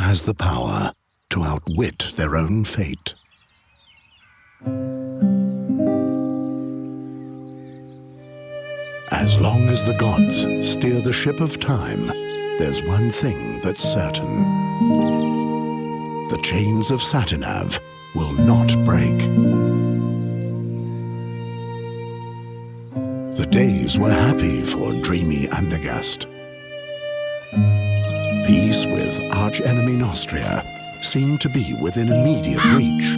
has the power to outwit their own fate. As long as the gods steer the ship of time, there's one thing that's certain. The chains of Satinav will not break. The days were happy for dreamy Andergast. Peace with arch-enemy Nostria seemed to be within immediate reach.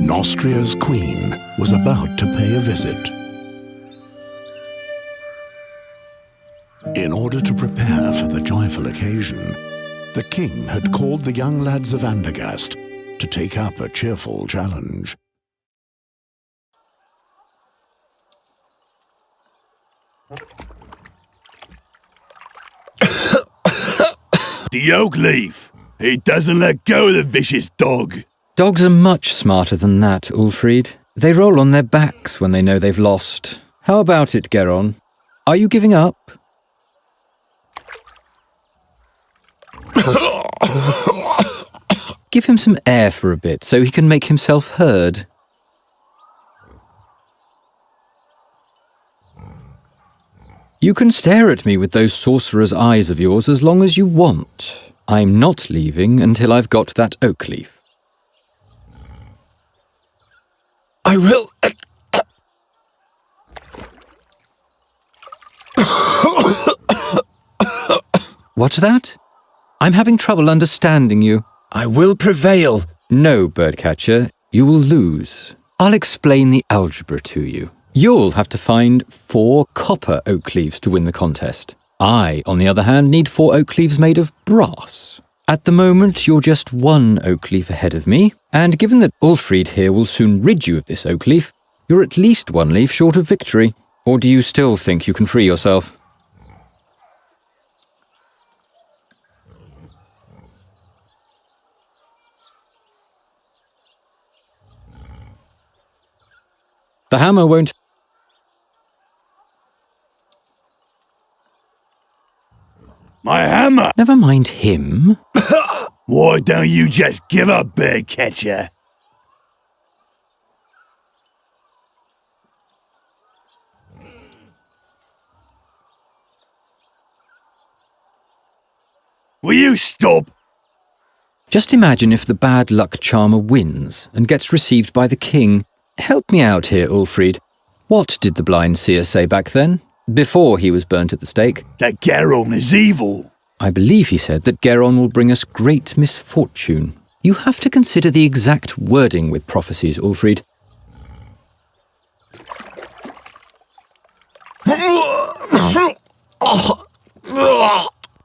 Nostria's queen was about to pay a visit. In order to prepare for the joyful occasion, the king had called the young lads of Andergast to take up a cheerful challenge. The oak leaf! He doesn't let go of the vicious dog! Dogs are much smarter than that, Ulfried. They roll on their backs when they know they've lost. How about it, Geron? Are you giving up? Give him some air for a bit so he can make himself heard. You can stare at me with those sorcerer's eyes of yours as long as you want. I'm not leaving until I've got that oak leaf. I will... What's that? I'm having trouble understanding you. I will prevail. No, Birdcatcher, you will lose. I'll explain the algebra to you. You'll have to find 4 copper oak leaves to win the contest. I, on the other hand, need 4 oak leaves made of brass. At the moment, you're just 1 oak leaf ahead of me, and given that Ulfried here will soon rid you of this oak leaf, you're at least 1 leaf short of victory. Or do you still think you can free yourself? The hammer won't... My hammer! Never mind him. Why don't you just give up, Birdcatcher? Will you stop? Just imagine if the bad luck charmer wins and gets received by the king. Help me out here, Ulfried. What did the blind seer say back then, before he was burnt at the stake? That Geron is evil. I believe he said that Geron will bring us great misfortune. You have to consider the exact wording with prophecies, Ulfried.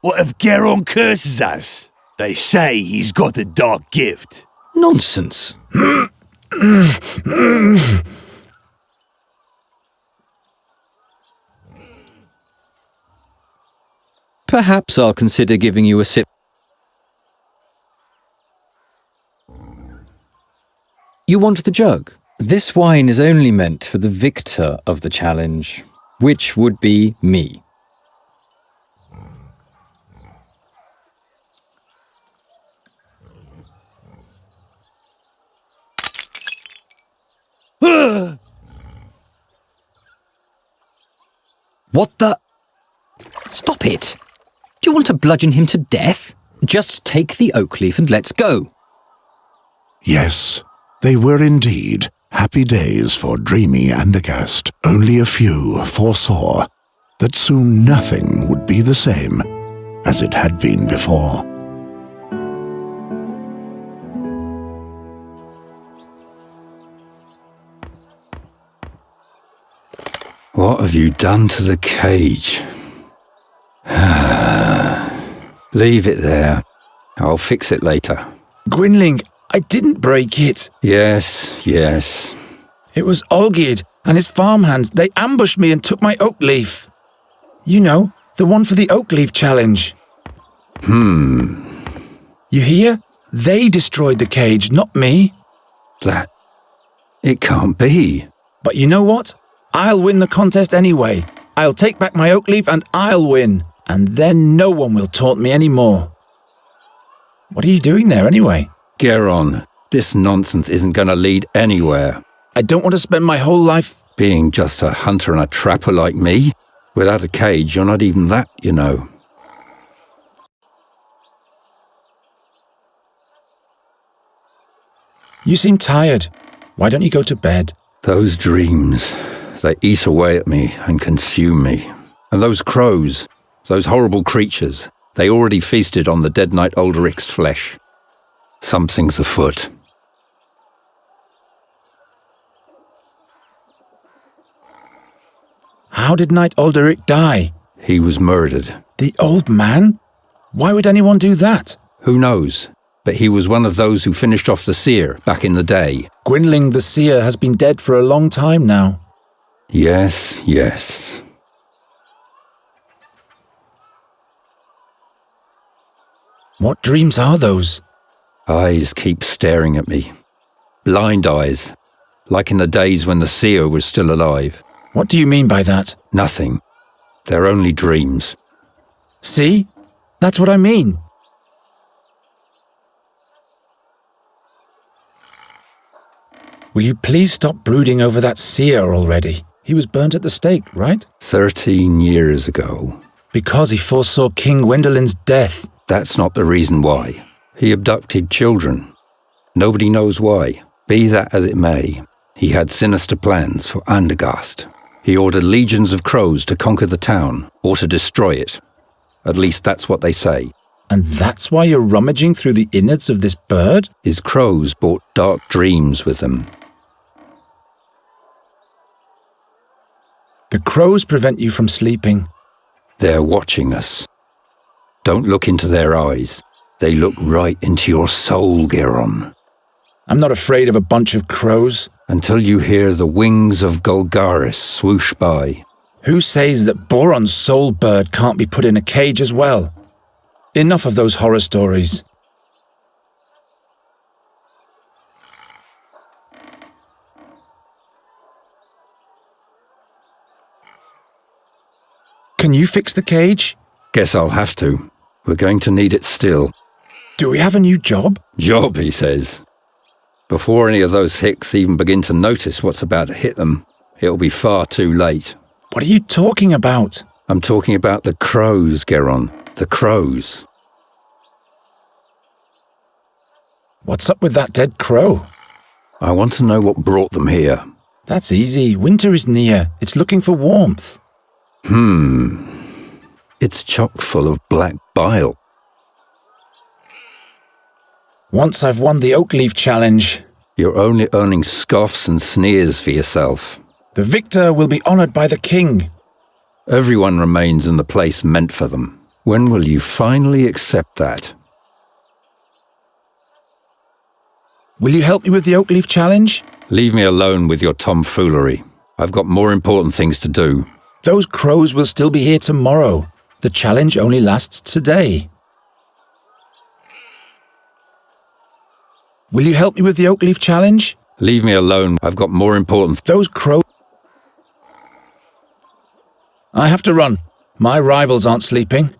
What if Geron curses us? They say he's got a dark gift. Nonsense. Perhaps I'll consider giving you a sip. You want the jug? This wine is only meant for the victor of the challenge, which would be me. What the? Stop it! Do you want to bludgeon him to death? Just take the oak leaf and let's go. Yes, they were indeed happy days for dreamy Andergast. Only a few foresaw that soon nothing would be the same as it had been before. What have you done to the cage? Leave it there. I'll fix it later. Gwynling, I didn't break it. Yes, yes. It was Olgierd and his farmhands. They ambushed me and took my oak leaf. You know, the one for the oak leaf challenge. You hear? They destroyed the cage, not me. That... It can't be. But you know what? I'll win the contest anyway. I'll take back my oak leaf and I'll win. And then no one will taunt me anymore. What are you doing there anyway? Geron, this nonsense isn't going to lead anywhere. I don't want to spend my whole life... Being just a hunter and a trapper like me? Without a cage, you're not even that, you know. You seem tired. Why don't you go to bed? Those dreams, they eat away at me and consume me. And those crows, those horrible creatures, they already feasted on the dead knight Ulderic's flesh. Something's afoot. How did Knight Ulderic die? He was murdered. The old man? Why would anyone do that? Who knows? But he was one of those who finished off the seer back in the day. Gwynling the seer has been dead for a long time now. Yes, yes. What dreams are those? Eyes keep staring at me. Blind eyes. Like in the days when the seer was still alive. What do you mean by that? Nothing. They're only dreams. See? That's what I mean. Will you please stop brooding over that seer already? He was burnt at the stake, right? 13 years ago. Because he foresaw King Gwendolen's death. That's not the reason why. He abducted children. Nobody knows why. Be that as it may, he had sinister plans for Andergast. He ordered legions of crows to conquer the town, or to destroy it. At least that's what they say. And that's why you're rummaging through the innards of this bird? His crows brought dark dreams with them. The crows prevent you from sleeping. They're watching us. Don't look into their eyes. They look right into your soul, Geron. I'm not afraid of a bunch of crows. Until you hear the wings of Golgaris swoosh by. Who says that Boron's soul bird can't be put in a cage as well? Enough of those horror stories. Can you fix the cage? Guess I'll have to. We're going to need it still. Do we have a new job? Job, he says. Before any of those hicks even begin to notice what's about to hit them, it'll be far too late. What are you talking about? I'm talking about the crows, Geron. The crows. What's up with that dead crow? I want to know what brought them here. That's easy. Winter is near. It's looking for warmth. It's chock full of black bile. Once I've won the Oakleaf Challenge, You're only earning scoffs and sneers for yourself. the victor will be honoured by the king. Everyone remains in the place meant for them. When will you finally accept that? Will you help me with the Oakleaf Challenge? Leave me alone with your tomfoolery. I've got more important things to do. Those crows will still be here tomorrow. The challenge only lasts today. Will you help me with the Oakleaf Challenge? Leave me alone. I've got more important... Those crows... I have to run. My rivals aren't sleeping.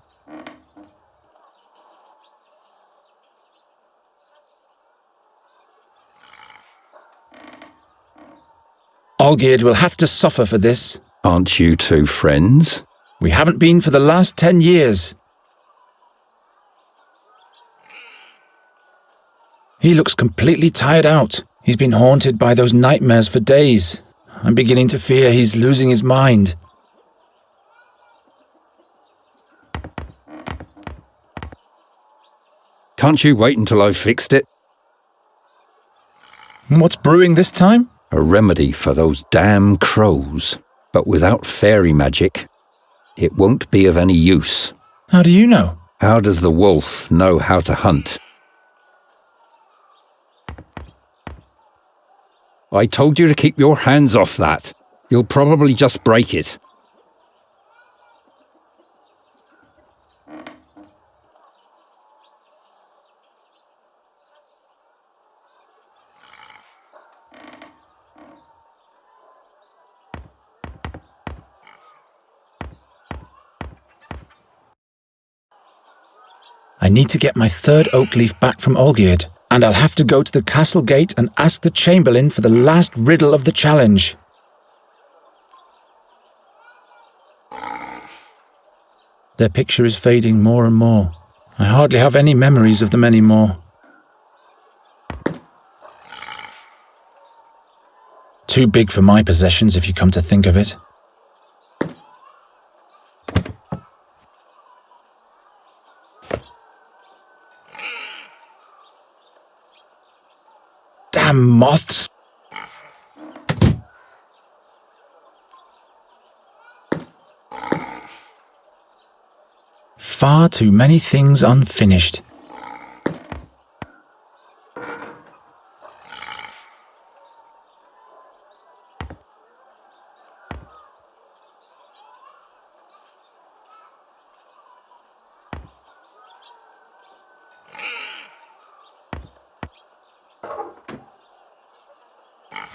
Olgierd will have to suffer for this. Aren't you two friends? We haven't been for the last 10 years. He looks completely tired out. He's been haunted by those nightmares for days. I'm beginning to fear he's losing his mind. Can't you wait until I've fixed it? What's brewing this time? A remedy for those damn crows. But without fairy magic, it won't be of any use. How do you know? How does the wolf know how to hunt? I told you to keep your hands off that. You'll probably just break it. I need to get my third oak leaf back from Olgierd, and I'll have to go to the castle gate and ask the chamberlain for the last riddle of the challenge. Their picture is fading more and more. I hardly have any memories of them anymore. Too big for my possessions, if you come to think of it. Damn moths! Far too many things unfinished.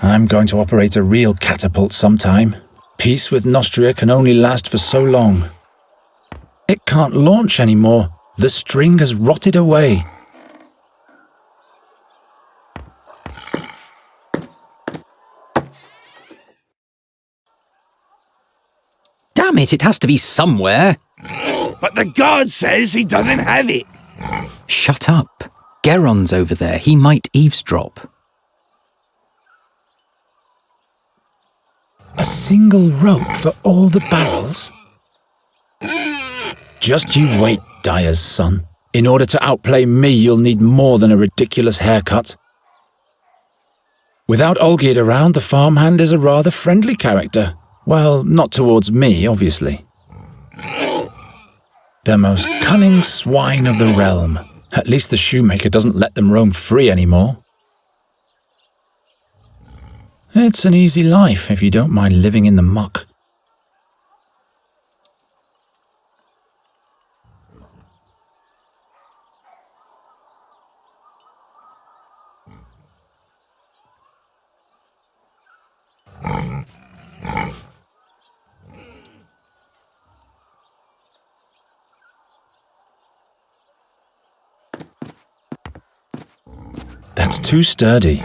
I'm going to operate a real catapult sometime. Peace with Nostria can only last for so long. It can't launch anymore. The string has rotted away. Damn it, it has to be somewhere. But the guard says he doesn't have it. Shut up. Geron's over there. He might eavesdrop. A single rope for all the barrels? Just you wait, Dyer's son. In order to outplay me, you'll need more than a ridiculous haircut. Without Olgierd around, the farmhand is a rather friendly character. Well, not towards me, obviously. The most cunning swine of the realm. At least the shoemaker doesn't let them roam free anymore. It's an easy life if you don't mind living in the muck. That's too sturdy.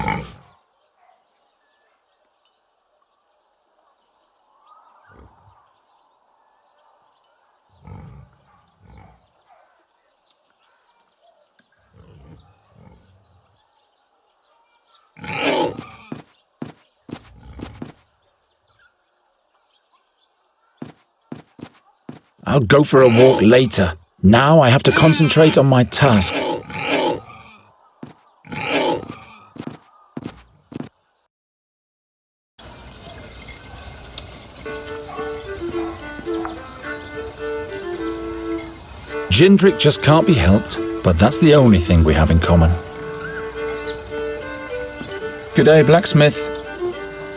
I'll go for a walk later. Now I have to concentrate on my task. Jindrik just can't be helped, but that's the only thing we have in common. Good day, blacksmith.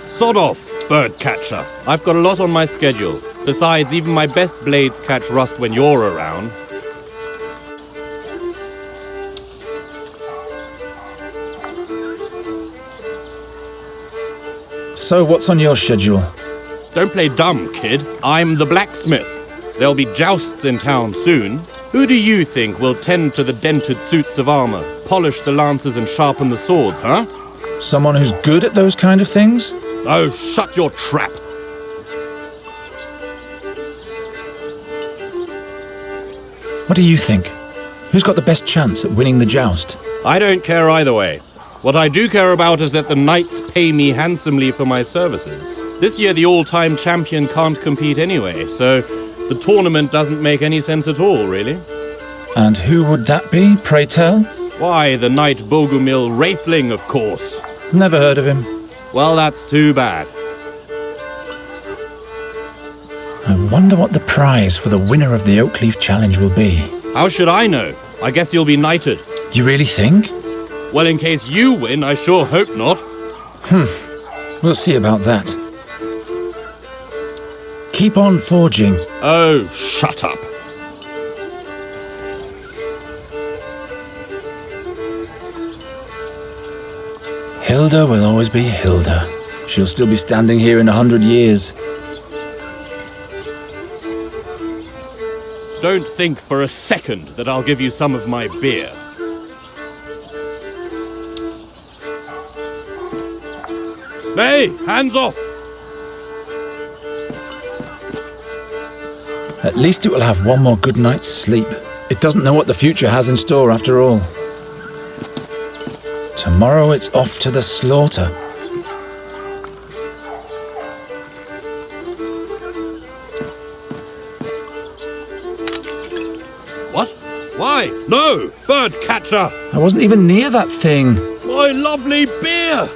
Sod off, bird catcher. I've got a lot on my schedule. Besides, even my best blades catch rust when you're around. So, what's on your schedule? Don't play dumb, kid. I'm the blacksmith. There'll be jousts in town soon. Who do you think will tend to the dented suits of armor, polish the lances and sharpen the swords, huh? Someone who's good at those kind of things? Oh, shut your trap. What do you think? Who's got the best chance at winning the joust? I don't care either way. What I do care about is that the knights pay me handsomely for my services. This year the all-time champion can't compete anyway, so the tournament doesn't make any sense at all, really. And who would that be, pray tell? Why, the knight Bogumil Wraithling, of course. Never heard of him. Well, that's too bad. I wonder what the prize for the winner of the Oakleaf Challenge will be. How should I know? I guess you'll be knighted. You really think? Well, in case you win, I sure hope not. We'll see about that. Keep on forging. Oh, shut up. Hilda will always be Hilda. She'll still be standing here in 100 years. Don't think for a second that I'll give you some of my beer. Hey, hands off! At least it will have one more good night's sleep. It doesn't know what the future has in store after all. Tomorrow it's off to the slaughter. What? Why? No! Bird catcher! I wasn't even near that thing. My lovely beer!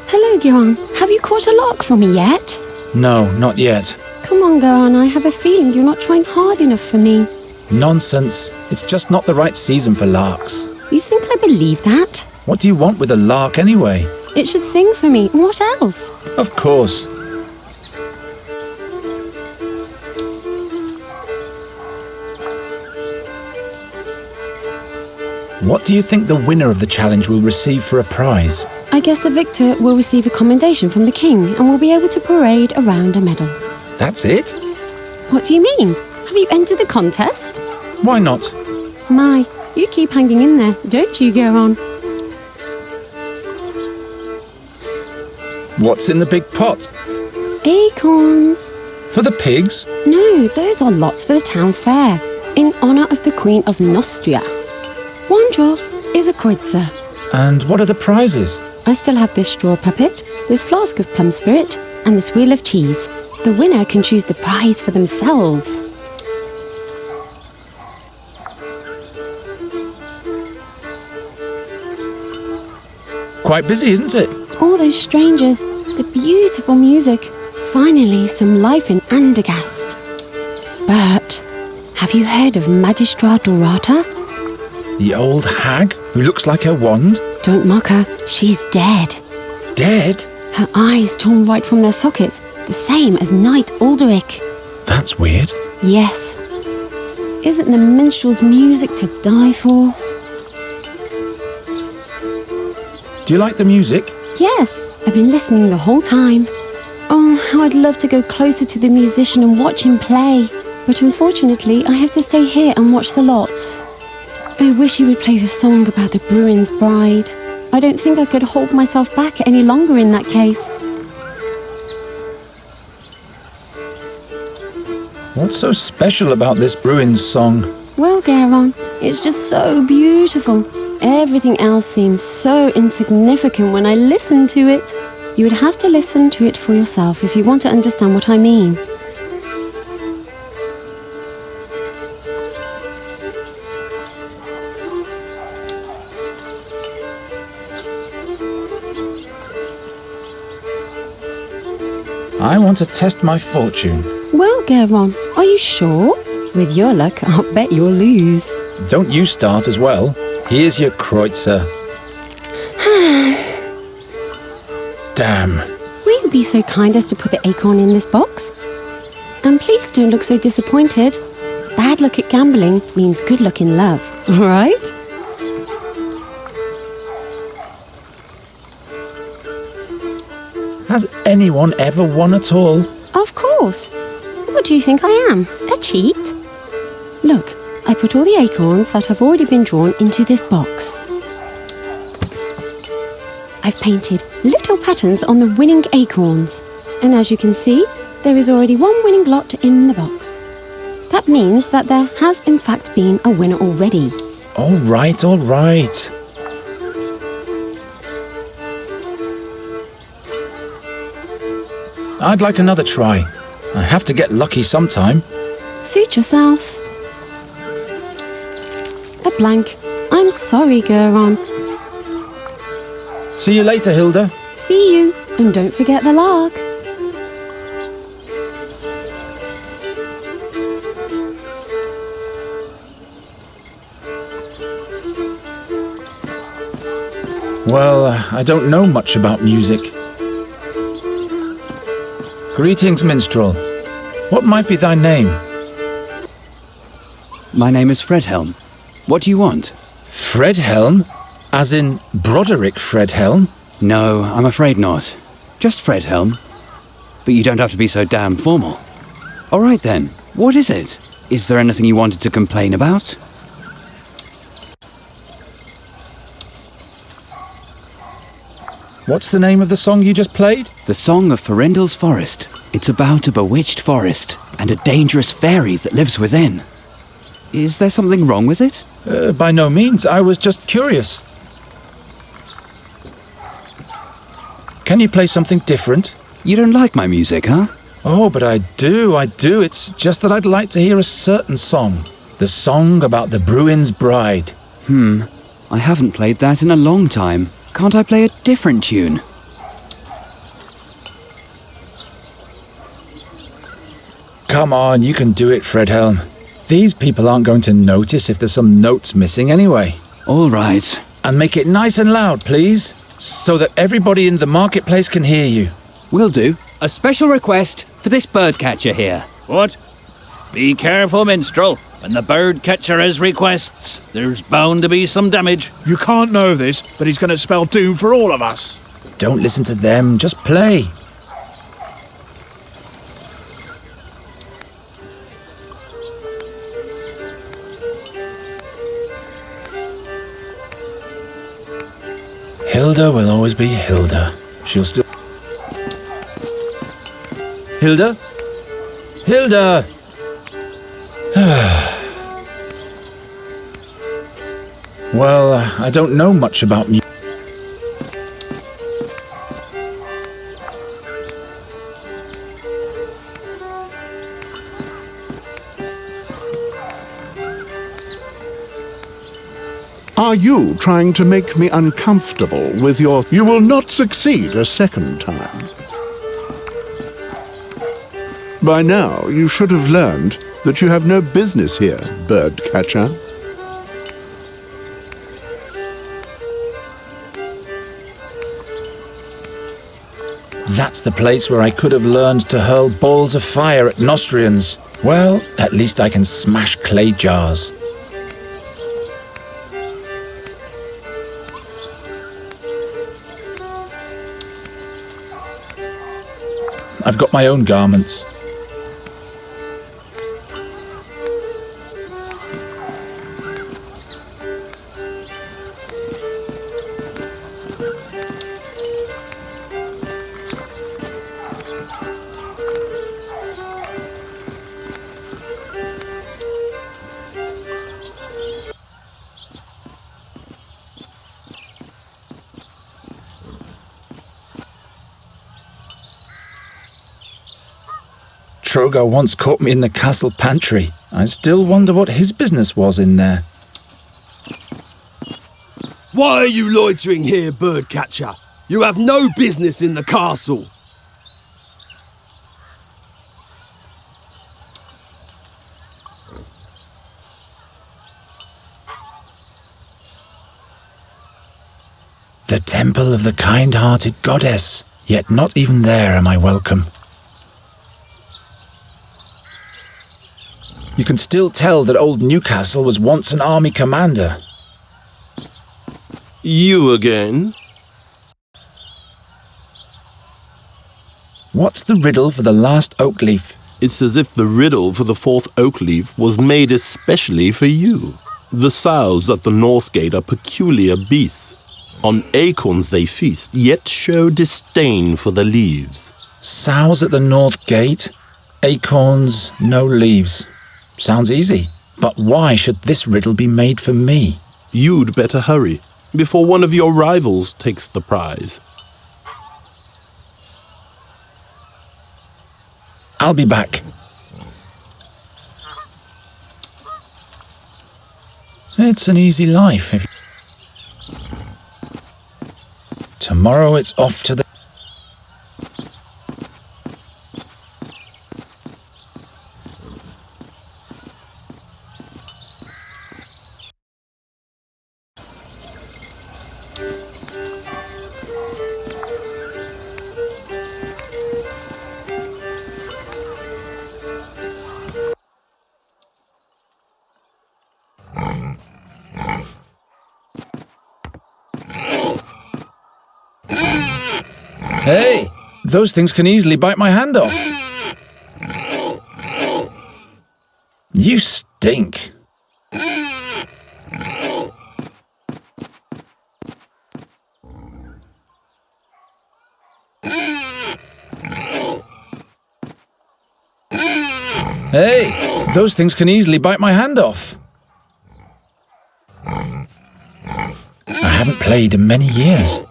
Hello, Guerin. Have you caught a lark for me yet? No, not yet. Come on, Guerin. I have a feeling you're not trying hard enough for me. Nonsense. It's just not the right season for larks. You think I believe that? What do you want with a lark anyway? It should sing for me. What else? Of course. What do you think the winner of the challenge will receive for a prize? I guess the victor will receive a commendation from the king and will be able to parade around a medal. That's it? What do you mean? Have you entered the contest? Why not? My, you keep hanging in there, don't you, Guerin? What's in the big pot? Acorns. For the pigs? No, those are lots for the town fair, in honour of the Queen of Nostria. One draw is a kreutzer. And what are the prizes? I still have this straw puppet, this flask of plum spirit, and this wheel of cheese. The winner can choose the prize for themselves. Quite busy, isn't it? All those strangers, the beautiful music. Finally, some life in Andergast. But, have you heard of Magistra Dorata? The old hag who looks like her wand? Don't mock her, she's dead. Dead? Her eyes torn right from their sockets, the same as Knight Alderic. That's weird. Yes. Isn't the minstrel's music to die for? Do you like the music? Yes, I've been listening the whole time. Oh, how I'd love to go closer to the musician and watch him play. But unfortunately, I have to stay here and watch the lots. I wish he would play the song about the Bruin's bride. I don't think I could hold myself back any longer in that case. What's so special about this Bruin's song? Well, Guerin, it's just so beautiful. Everything else seems so insignificant when I listen to it. You would have to listen to it for yourself if you want to understand what I mean. I want to test my fortune. Well, Guerin, are you sure? With your luck, I'll bet you'll lose. Don't you start as well. Here's your kreutzer. Damn. Will you be so kind as to put the acorn in this box? And please don't look so disappointed. Bad luck at gambling means good luck in love, all right? Has anyone ever won at all? Of course. What do you think I am? A cheat? Look, I put all the acorns that have already been drawn into this box. I've painted little patterns on the winning acorns. And as you can see, there is already one winning lot in the box. That means that there has in fact been a winner already. All right, all right. I'd like another try. I have to get lucky sometime. Suit yourself. A blank. I'm sorry, Guerin. See you later, Hilda. See you, and don't forget the lark. Well, I don't know much about music. Greetings, minstrel. What might be thy name? My name is Fredhelm. What do you want? Fredhelm? As in Broderick Fredhelm? No, I'm afraid not. Just Fredhelm. but you don't have to be so damn formal. All right then, what is it? Is there anything you wanted to complain about? What's the name of the song you just played? The Song of Farendel's Forest. It's about a bewitched forest and a dangerous fairy that lives within. Is there something wrong with it? By no means. I was just curious. Can you play something different? You don't like my music, huh? Oh, but I do. It's just that I'd like to hear a certain song. The song about the Bruin's bride. I haven't played that in a long time. Can't I play a different tune? Come on, you can do it, Fredhelm. These people aren't going to notice if there's some notes missing anyway. All right. And make it nice and loud, please, so that everybody in the marketplace can hear you. Will do. A special request for this birdcatcher here. What? Be careful, minstrel. When the bird catcher has requests, there's bound to be some damage. You can't know this, but he's going to spell doom for all of us. Don't listen to them, just play. Hilda will always be Hilda. She'll still... Hilda? Hilda! Well, I don't know much about music. Are you trying to make me uncomfortable with your... You will not succeed a second time. By now, you should have learned that you have no business here, birdcatcher. That's the place where I could have learned to hurl balls of fire at Nostrians. Well, at least I can smash clay jars. I've got my own garments. Trogar once caught me in the castle pantry. I still wonder what his business was in there. Why are you loitering here, birdcatcher? You have no business in the castle. The temple of the kind-hearted goddess. Yet not even there am I welcome. You can still tell that old Newcastle was once an army commander. You again? What's the riddle for the last oak leaf? It's as if the riddle for the fourth oak leaf was made especially for you. The sows at the north gate are peculiar beasts. On acorns they feast, yet show disdain for the leaves. Sows at the north gate, acorns, no leaves. Sounds easy, but why should this riddle be made for me? You'd better hurry, before one of your rivals takes the prize. I'll be back. It's an easy life. Tomorrow it's off to the... Hey, Those things can easily bite my hand off. You stink. Hey, those things can easily bite my hand off. I haven't played in many years.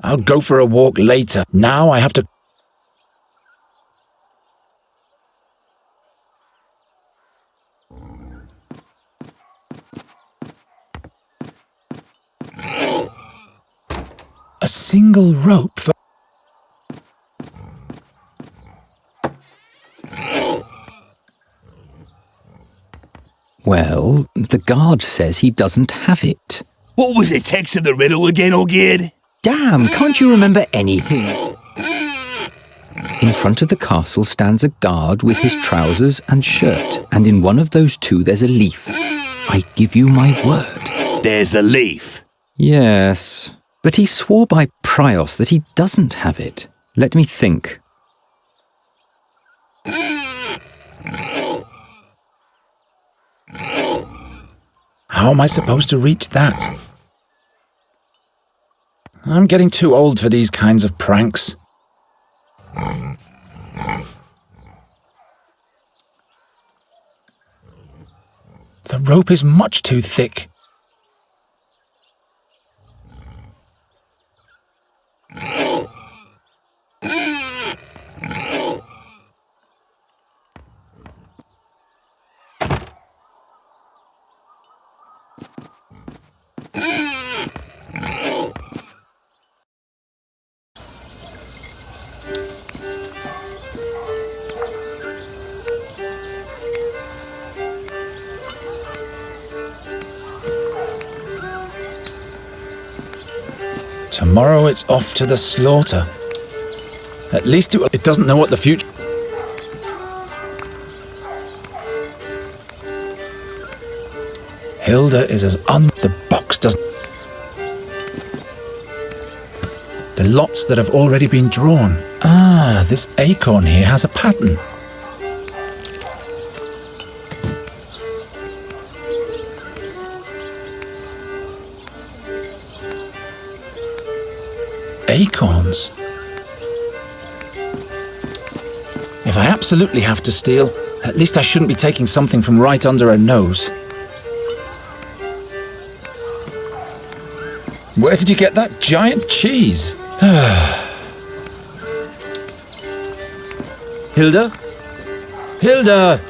I'll go for a walk later. Now I have to... A single rope for... Well, the guard says he doesn't have it. What was the text of the riddle again, Ogid? Damn, can't you remember anything? In front of the castle stands a guard with his trousers and shirt, and in one of those two there's a leaf. I give you my word. There's a leaf. Yes, but he swore by Prios that he doesn't have it. Let me think. How am I supposed to reach that? I'm getting too old for these kinds of pranks. The rope is much too thick. Tomorrow it's off to the slaughter. At least it doesn't know what the future... Hilda is as the box doesn't... The lots that have already been drawn. Ah, this acorn here has a pattern. Acorns. If I absolutely have to steal, at least I shouldn't be taking something from right under her nose. Where did you get that giant cheese? Hilda? Hilda!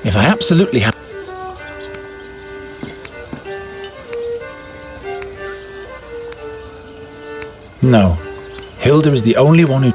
If I absolutely have... No. Hilda is the only one who...